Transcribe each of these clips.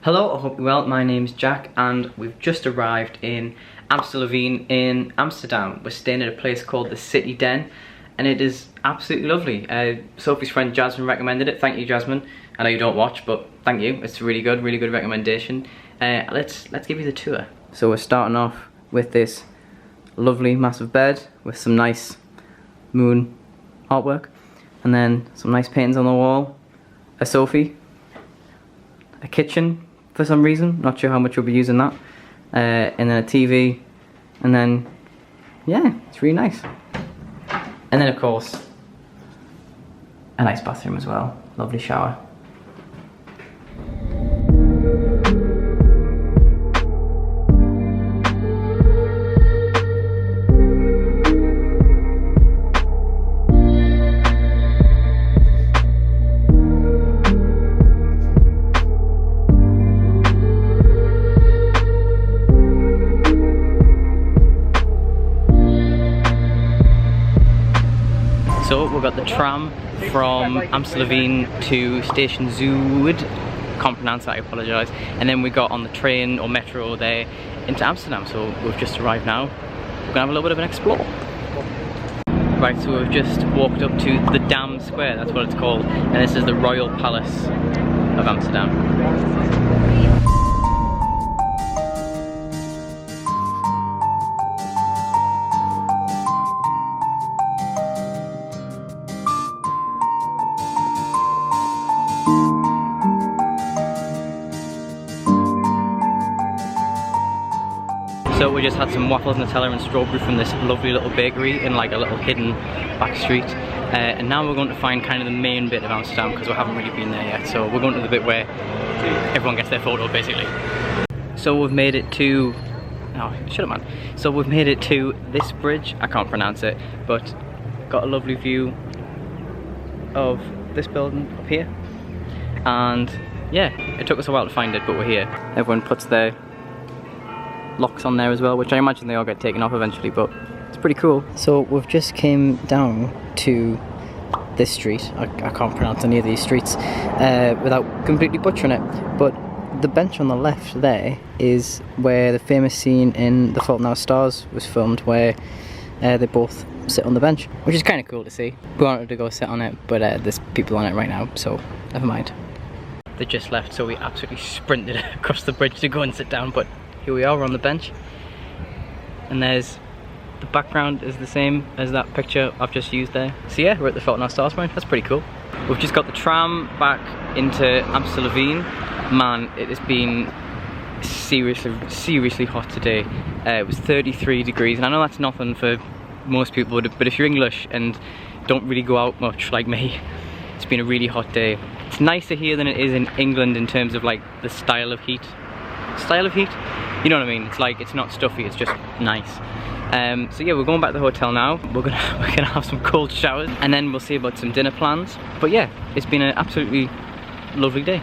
Hello, I hope you're well. My name's Jack and we've just arrived in Amstelveen in Amsterdam. We're staying at a place called the City Den and it is absolutely lovely. Sophie's friend Jasmine recommended it. Thank you, Jasmine. I know you don't watch, but thank you. It's really good recommendation. Let's give you the tour. So we're starting off with this lovely massive bed with some nice moon artwork and then some nice paintings on the wall, a Sophie, a kitchen for some reason, not sure how much we'll be using that, and then a TV, and then yeah, it's really nice. And then of course a nice bathroom as well, lovely shower. So we've got the tram from Amstelveen to Station Zuid, can't pronounce that, I apologise, and then we got on the train or metro there into Amsterdam, so we've just arrived now. We're gonna have a little bit of an explore. Right, so we've just walked up to the Dam Square, that's what it's called, and this is the Royal Palace of Amsterdam. So we just had some waffles, Nutella and strawberry from this lovely little bakery in like a little hidden back street. And now we're going to find kind of the main bit of Amsterdam because we haven't really been there yet. So we're going to the bit where everyone gets their photo basically. So we've made it to, oh shut up man. So we've made it to this bridge, I can't pronounce it, but got a lovely view of this building up here. And yeah, it took us a while to find it, but we're here. Everyone puts their locks on there as well, which I imagine they all get taken off eventually, but it's pretty cool. So we've just came down to this street. I can't pronounce any of these streets without completely butchering it, but the bench on the left there is where the famous scene in The Fault in Our Stars was filmed, where they both sit on the bench, which is kind of cool to see. We wanted to go sit on it, but there's people on it right now, so never mind. They just left, so we absolutely sprinted across the bridge to go and sit down, but here we are, we're on the bench, and there's the background is the same as that picture I've just used there. So yeah, we're at the Fault in Our Stars point. That's pretty cool. We've just got the tram back into Amstelveen. Man, it has been seriously hot today. It was 33 degrees, and I know that's nothing for most people, but if you're English and don't really go out much like me, it's been a really hot day. It's nicer here than it is in England in terms of like the style of heat. You know what I mean? It's like, it's not stuffy, it's just nice. So yeah, we're going back to the hotel now. We're gonna have some cold showers and then we'll see about some dinner plans. But yeah, it's been an absolutely lovely day.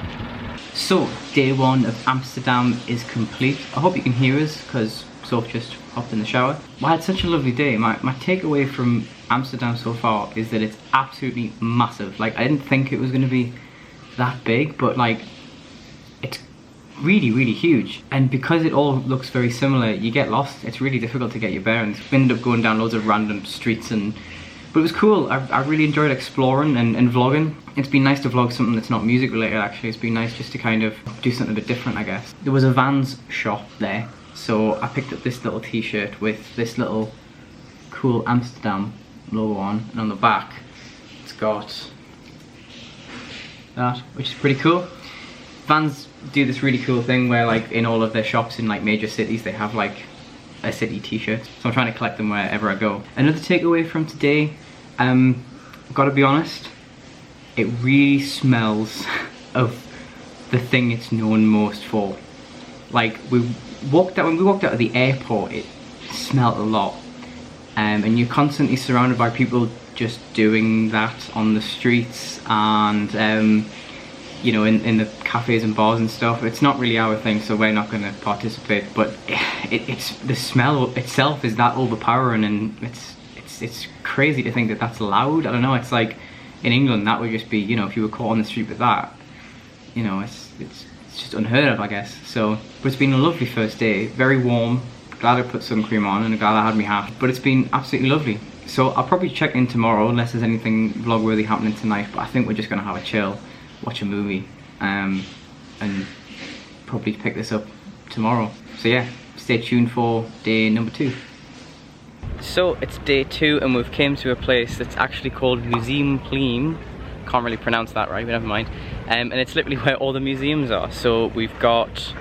So, day one of Amsterdam is complete. I hope you can hear us because Soph just hopped in the shower. I had such a lovely day. My takeaway from Amsterdam so far is that it's absolutely massive. Like, I didn't think it was gonna be that big, but like, it's really huge, and because it all looks very similar, you get lost. It's really difficult to get your bearings. We ended up going down loads of random streets, but it was cool. I really enjoyed exploring and vlogging. It's been nice to vlog something that's not music related actually. It's been nice just to kind of do something a bit different, I guess. There was a Vans shop there, so I picked up this little t-shirt with this little cool Amsterdam logo on, and on the back it's got that, which is pretty cool. Vans do this really cool thing where like in all of their shops in like major cities they have like a city t-shirt, so I'm trying to collect them wherever I go. Another takeaway from today, gotta be honest, it really smells of the thing it's known most for. Like when we walked out of the airport, it smelled a lot, and you're constantly surrounded by people just doing that on the streets and you know, in the cafes and bars and stuff. It's not really our thing, so we're not going to participate, but it's the smell itself is that overpowering, and it's crazy to think that that's allowed. I don't know, it's like in England that would just be, you know, if you were caught on the street with that, you know, it's it's just unheard of, I guess. So, but it's been a lovely first day, very warm. Glad I put sun cream on and glad I had my hat. But it's been absolutely lovely. So I'll probably check in tomorrow unless there's anything vlog-worthy happening tonight. But I think we're just gonna have a chill, watch a movie, and probably pick this up tomorrow. So yeah, stay tuned for day number 2. So it's day 2 and we've came to a place that's actually called Museum Plein. Can't really pronounce that right, but never mind. And it's literally where all the museums are. So we've got,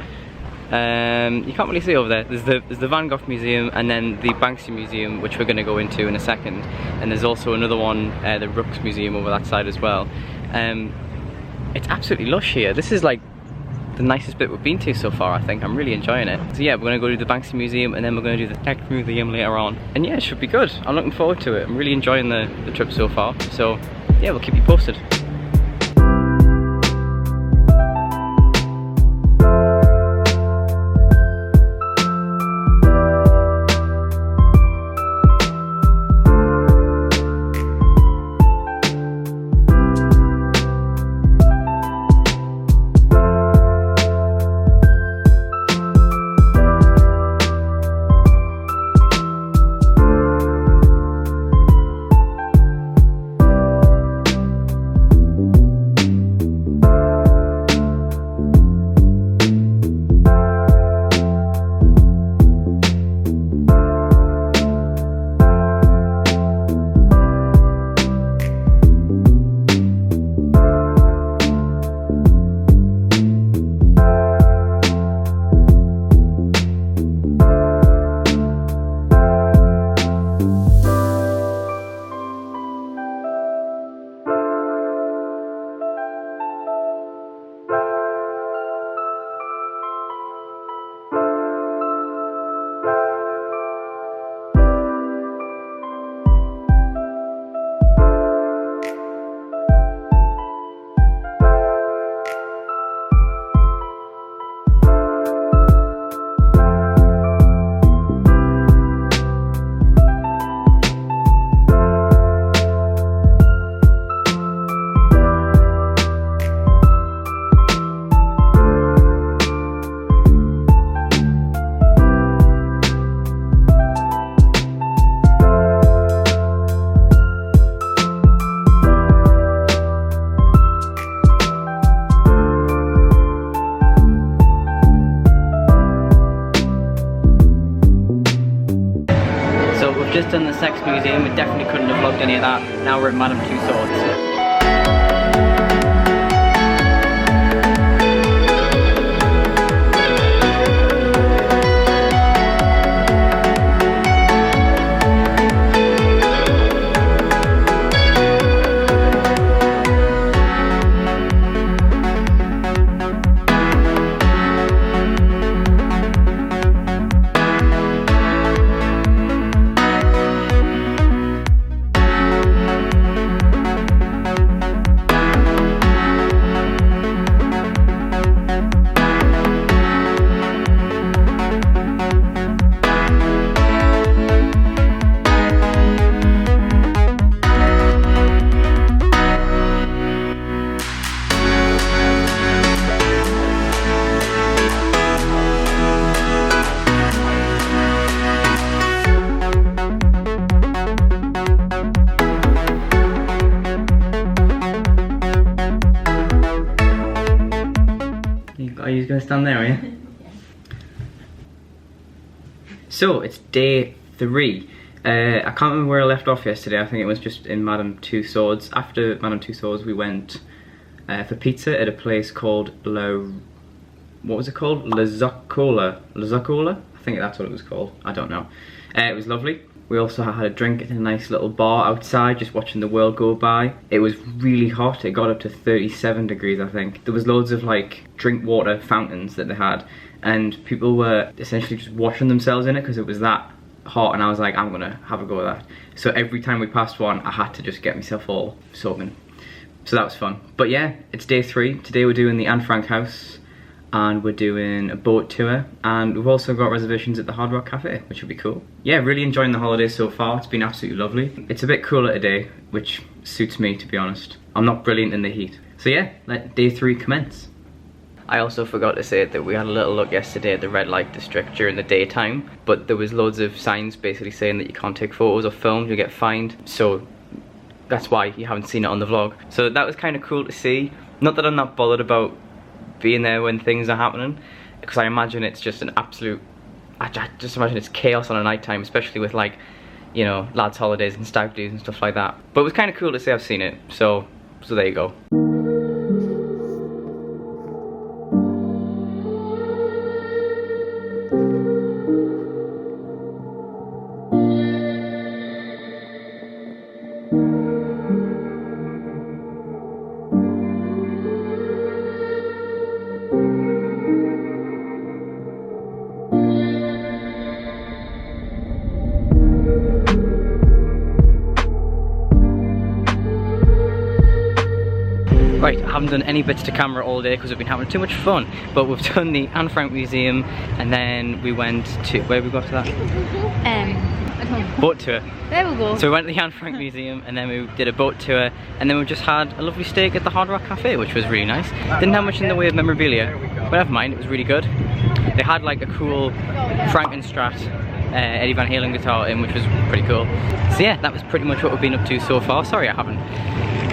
you can't really see over there. There's the Van Gogh Museum and then the Banksy Museum, which we're going to go into in a second. And there's also another one, the Rooks Museum over that side as well. It's absolutely lush here. This is like the nicest bit we've been to so far, I think. I'm really enjoying it. So yeah, we're going to go to the Banksy Museum and then we're going to do the Tech Museum later on. And yeah, it should be good. I'm looking forward to it. I'm really enjoying the trip so far. So yeah, we'll keep you posted. Just done the Sex Museum, we definitely couldn't have vlogged any of that. Now we're at Madame Tussauds. Are you going to stand there, are you? So, it's day 3. I can't remember where I left off yesterday. I think it was just in Madame Tussauds. After Madame Tussauds, we went for pizza at a place called what was it called? La Zaccola? I think that's what it was called. I don't know. It was lovely. We also had a drink in a nice little bar outside, just watching the world go by. It was really hot. It got up to 37 degrees, I think. There was loads of like drink water fountains that they had, and people were essentially just washing themselves in it because it was that hot, and I was like, I'm gonna have a go at that. So every time we passed one, I had to just get myself all soaking. So that was fun. But yeah, it's day 3. Today we're doing the Anne Frank house, and we're doing a boat tour, and we've also got reservations at the Hard Rock Cafe, which will be cool. Yeah, really enjoying the holiday so far. It's been absolutely lovely. It's a bit cooler today, which suits me, to be honest. I'm not brilliant in the heat. So yeah, let day 3 commence. I also forgot to say that we had a little look yesterday at the red light district during the daytime, but there was loads of signs basically saying that you can't take photos or film, you'll get fined, so that's why you haven't seen it on the vlog. So that was kind of cool to see. Not that I'm not bothered about being there when things are happening, because I imagine it's just an absolute, I just imagine it's chaos on a night time, especially with like, you know, lads' holidays and stag do's and stuff like that. But it was kind of cool to say I've seen it, so there you go. Right, I haven't done any bits to camera all day because we've been having too much fun, but we've done the Anne Frank Museum, and then we went to, where did we go after that? I don't know. Boat tour. There we go. So we went to the Anne Frank Museum, and then we did a boat tour, and then we just had a lovely steak at the Hard Rock Cafe, which was really nice. Didn't have much in the way of memorabilia, but never mind, it was really good. They had like a cool Frankenstrat Eddie Van Halen guitar in, which was pretty cool. So yeah, that was pretty much what we've been up to so far. Sorry I haven't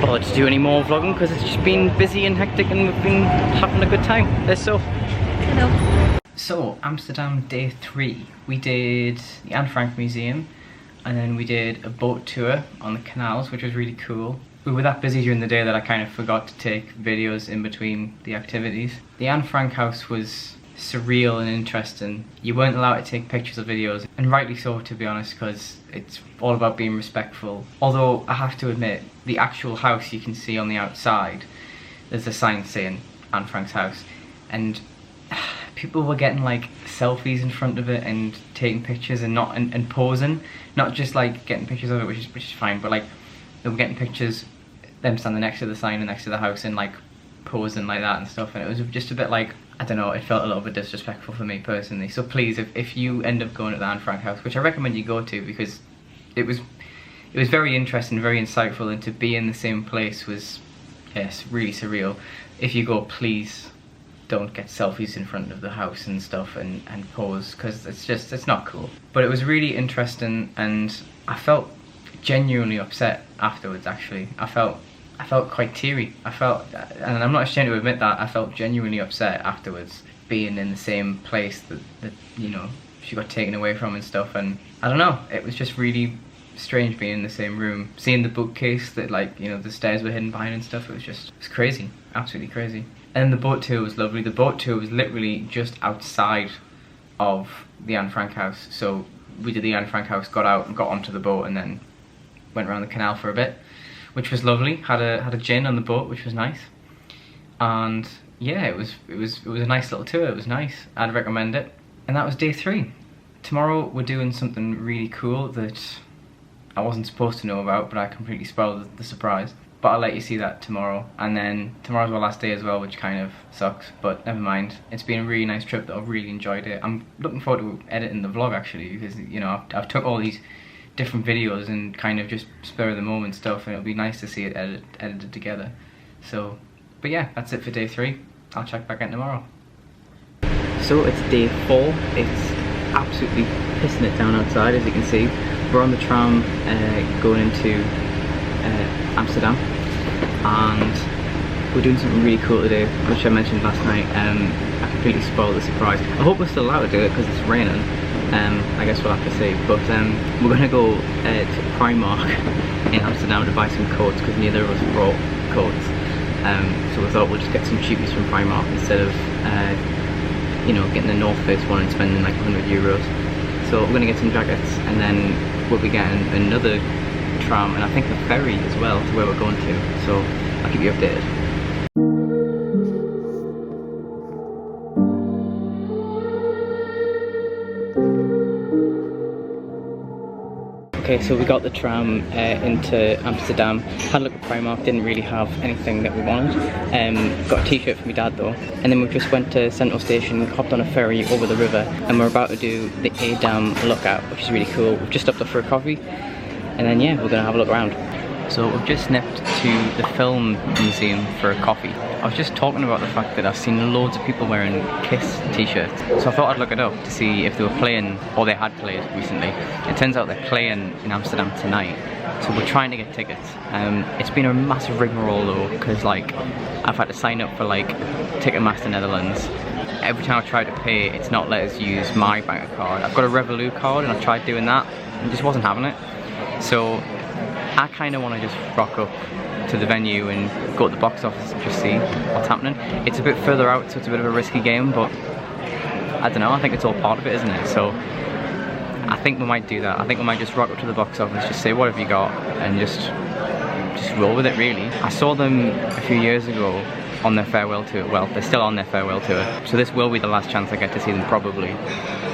bothered to do any more vlogging because it's just been busy and hectic and we've been having a good time. Let's so. Hello. So, Amsterdam day 3. We did the Anne Frank Museum, and then we did a boat tour on the canals, which was really cool. We were that busy during the day that I kind of forgot to take videos in between the activities. The Anne Frank house was surreal and interesting. You weren't allowed to take pictures or videos, and rightly so, to be honest, because it's all about being respectful. Although I have to admit, the actual house you can see on the outside, there's a sign saying Anne Frank's house, and people were getting like selfies in front of it and taking pictures and posing, not just like getting pictures of it, which is fine, but like they were getting pictures, them standing next to the sign and next to the house and like posing like that and stuff, and it was just a bit like, I don't know, it felt a little bit disrespectful for me personally. So please, if you end up going to the Anne Frank house, which I recommend you go to because it was very interesting, very insightful, and to be in the same place was, yes, really surreal. If you go, please don't get selfies in front of the house and stuff and pose, because it's not cool. But it was really interesting, and I felt genuinely upset afterwards. Actually, I felt quite teary. And I'm not ashamed to admit that, I felt genuinely upset afterwards, being in the same place that you know, she got taken away from and stuff. And I don't know, it was just really strange being in the same room, seeing the bookcase that, like, you know, the stairs were hidden behind and stuff. It was crazy, absolutely crazy. And the boat tour was lovely. The boat tour was literally just outside of the Anne Frank house. So we did the Anne Frank house, got out and got onto the boat, and then went around the canal for a bit, which was lovely. Had a gin on the boat, which was nice. And yeah, it was a nice little tour. It was nice. I'd recommend it. And that was day 3. Tomorrow we're doing something really cool that I wasn't supposed to know about, but I completely spoiled the surprise. But I'll let you see that tomorrow. And then tomorrow's our last day as well, which kind of sucks, but never mind. It's been a really nice trip that I've really enjoyed it. I'm looking forward to editing the vlog actually, because, you know, I've took all these different videos and kind of just spur of the moment stuff, and it'll be nice to see it edited together. So, but yeah, that's it for day 3. I'll check back in tomorrow. So it's day 4. It's absolutely pissing it down outside, as you can see. We're on the tram going into Amsterdam, and we're doing something really cool today, which I mentioned last night. I completely spoiled the surprise. I hope we're still allowed to do it because it's raining. I guess we'll have to see, but we're going to go to Primark in Amsterdam to buy some coats, because neither of us brought coats. So we thought we'll just get some cheapies from Primark instead of you know, getting the North Face one and spending like €100. So we're going to get some jackets, and then we'll be getting another tram, and I think a ferry as well, to where we're going to. So I'll keep you updated. Okay, so we got the tram into Amsterdam. Had a look at Primark, didn't really have anything that we wanted. Got a t-shirt for my dad though. And then we just went to Central Station, hopped on a ferry over the river, and we're about to do the Amsterdam lookout, which is really cool. We've just stopped off for a coffee, and then yeah, we're gonna have a look around. So we've just nipped to the Film Museum for a coffee. I was just talking about the fact that I've seen loads of people wearing Kiss t-shirts. So I thought I'd look it up to see if they were playing, or they had played recently. It turns out they're playing in Amsterdam tonight. So we're trying to get tickets. It's been a massive rigmarole though, because like I've had to sign up for like Ticketmaster Netherlands. Every time I try to pay, it's not let us use my bank card. I've got a Revolut card and I've tried doing that and just wasn't having it. So I kind of want to just rock up to the venue and go to the box office and just see what's happening. It's a bit further out, so it's a bit of a risky game, but I don't know, I think it's all part of it, isn't it? So I think we might do that. I think we might just rock up to the box office, just say, what have you got? And just roll with it, really. I saw them a few years ago on their farewell tour. Well, they're still on their farewell tour, so this will be the last chance I get to see them, probably.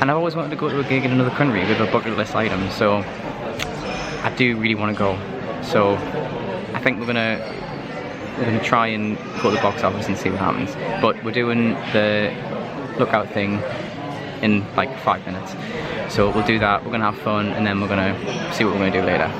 And I've always wanted to go to a gig in another country, a bit of a bucket list item, so I do really want to go. So I think we're gonna try and go to the box office and see what happens. But we're doing the lookout thing in like 5 minutes. So we'll do that, we're gonna have fun, and then we're gonna see what we're gonna do later.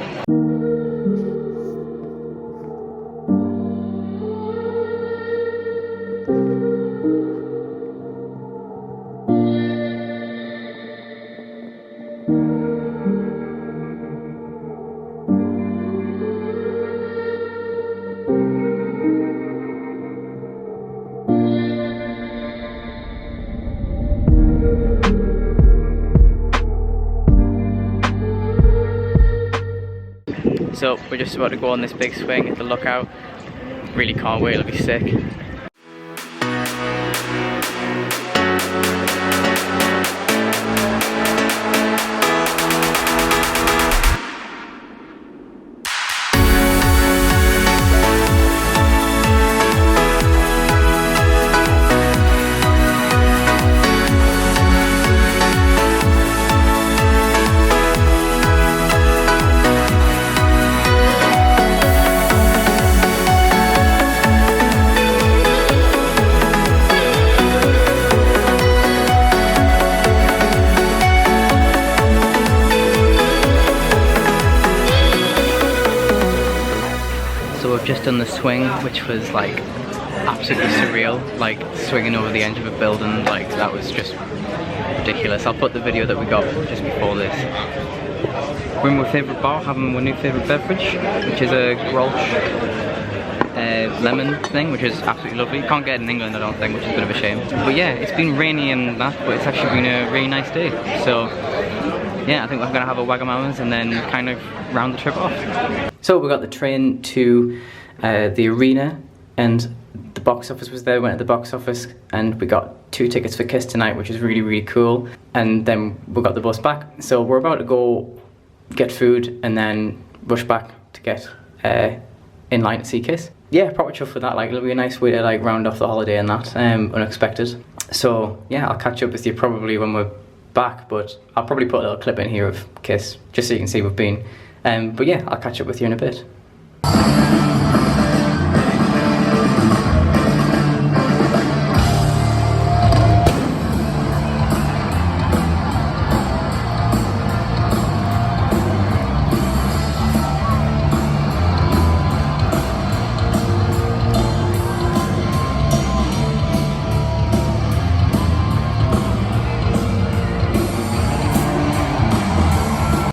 So we're just about to go on this big swing at the lookout. Really can't wait, it'll be sick. Just done the swing, which was like absolutely surreal, like swinging over the edge of a building, like that was just ridiculous. I'll put the video that we got just before this. We're in my favourite bar, having my new favourite beverage, which is a Grolsch lemon thing, which is absolutely lovely. Can't get it in England, I don't think, which is a bit of a shame. But yeah, it's been rainy and that, but it's actually been a really nice day. So yeah, I think we're gonna have a Wagamama's and then kind of round the trip off. So we got the train to the arena, and the box office was there. We went to the box office and we got 2 tickets for Kiss tonight, which is really, really cool. And then we got the bus back. So we're about to go get food and then rush back to get in line to see Kiss. Yeah, proper chuffed for that. Like, it'll be a nice way to like round off the holiday and that, unexpected. So yeah, I'll catch up with you probably when we're back, but I'll probably put a little clip in here of Kiss just so you can see we've been. But yeah, I'll catch up with you in a bit.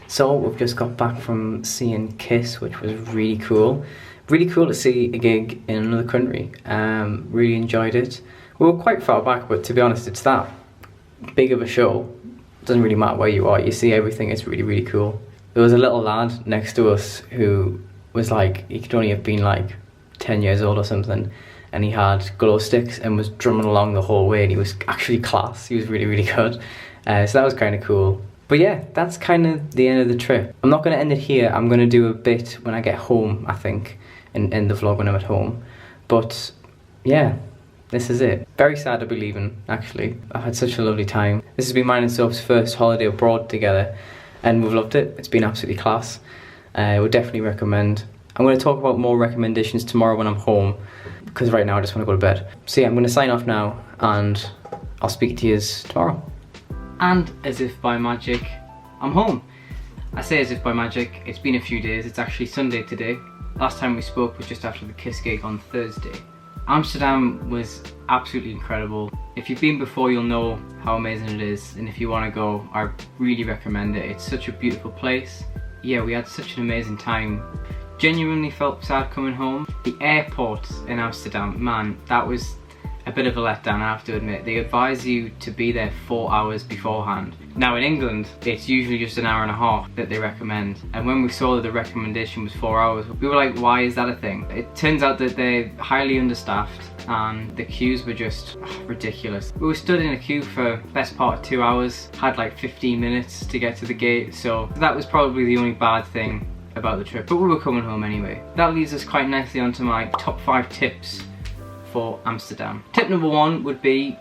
So we've just got back from seeing Kiss, which was really cool. Really cool to see a gig in another country. Really enjoyed it. We were quite far back, but to be honest, it's that big of a show. It doesn't really matter where you are, you see everything. It's really, really cool. There was a little lad next to us who was like, he could only have been like 10 years old or something, and he had glow sticks and was drumming along the whole way, and he was actually class. He was really, really good. So that was kind of cool. But yeah, that's kind of the end of the trip. I'm not going to end it here. I'm going to do a bit when I get home, I think, in the vlog when I'm at home. But yeah, this is it. Very sad to be leaving, actually. I've had such a lovely time. This has been mine and Soph's first holiday abroad together, and we've loved it. It's been absolutely class. I would definitely recommend. I'm going to talk about more recommendations tomorrow when I'm home, because right now I just want to go to bed. So yeah, I'm going to sign off now, and I'll speak to you tomorrow. And as if by magic, I'm home. I say as if by magic, it's been a few days. It's actually Sunday today, Last time we spoke was just after the Kiss gig on Thursday. Amsterdam was absolutely incredible. If you've been before, you'll know how amazing it is, and if you want to go, I really recommend it. It's such a beautiful place. Yeah, we had such an amazing time. Genuinely felt sad coming home. The airport in Amsterdam, man, that was a bit of a letdown, I have to admit. They advise you to be there 4 hours beforehand. Now in England, it's usually just an hour and a half that they recommend. And when we saw that the recommendation was 4 hours, we were like, why is that a thing? It turns out that they're highly understaffed and the queues were just ridiculous. We were stood in a queue for the best part of 2 hours, had like 15 minutes to get to the gate, so that was probably the only bad thing about the trip, but we were coming home anyway. That leads us quite nicely onto my top 5 tips for Amsterdam. Tip number 1 would be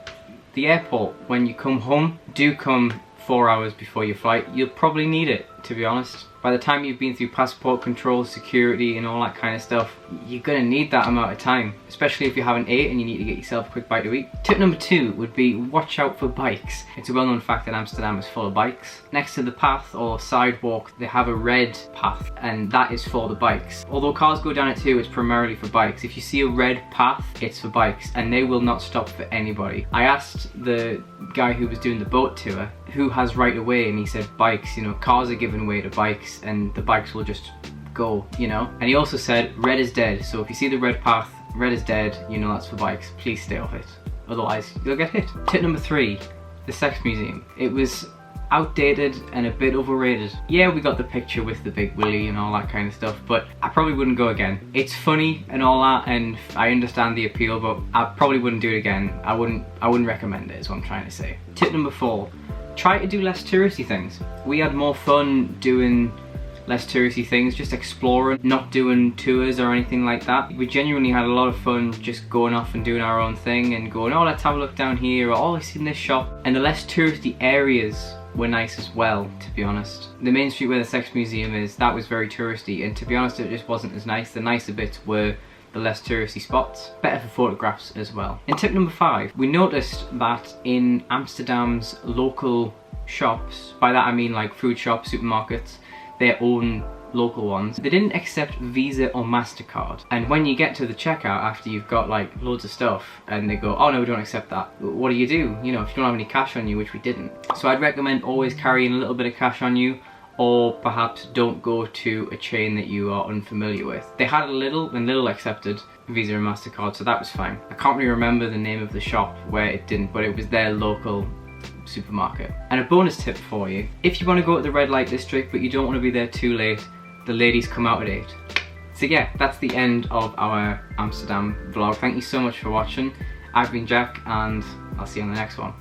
the airport. When you come home, do come 4 hours before your flight. You'll probably need it, to be honest. By the time you've been through passport control, security and all that kind of stuff, you're gonna need that amount of time, especially if you haven't ate and you need to get yourself a quick bite to eat. Tip number 2 would be watch out for bikes. It's a well-known fact that Amsterdam is full of bikes. Next to the path or sidewalk, they have a red path, and that is for the bikes. Although cars go down it too, it's primarily for bikes. If you see a red path, it's for bikes, and they will not stop for anybody. I asked the guy who was doing the boat tour who has right of way, and he said bikes, you know, cars are given way to bikes and the bikes will just go, you know. And he also said red is dead, so if you see the red path, red is dead, you know that's for bikes. Please stay off it, otherwise you'll get hit. Tip number 3, the sex museum. It was outdated and a bit overrated. Yeah, we got the picture with the big willy and all that kind of stuff, but I probably wouldn't go again. It's funny and all that, and I understand the appeal, but I probably wouldn't do it again. I wouldn't recommend it, is what I'm trying to say. Tip number 4, try to do less touristy things. We had more fun doing less touristy things, just exploring, not doing tours or anything like that. We genuinely had a lot of fun just going off and doing our own thing and going, oh, let's have a look down here, or oh, I've seen this shop. And the less touristy areas were nice as well, to be honest. The main street where the sex museum is, that was very touristy, and to be honest, it just wasn't as nice. The nicer bits were the less touristy spots. Better for photographs as well. In tip number 5, we noticed that in Amsterdam's local shops, by that I mean like food shops, supermarkets, their own local ones, they didn't accept Visa or MasterCard. And when you get to the checkout after you've got like loads of stuff and they go, oh no, we don't accept that, what do? You know, if you don't have any cash on you, which we didn't. So I'd recommend always carrying a little bit of cash on you, or perhaps don't go to a chain that you are unfamiliar with. They had a little, and Little accepted Visa and MasterCard, so that was fine. I can't really remember the name of the shop where it didn't, but it was their local supermarket. And a bonus tip for you, if you want to go to the red light district but you don't want to be there too late, the ladies come out at 8. So yeah, that's the end of our Amsterdam vlog. Thank you so much for watching. I've been Jack, and I'll see you on the next one.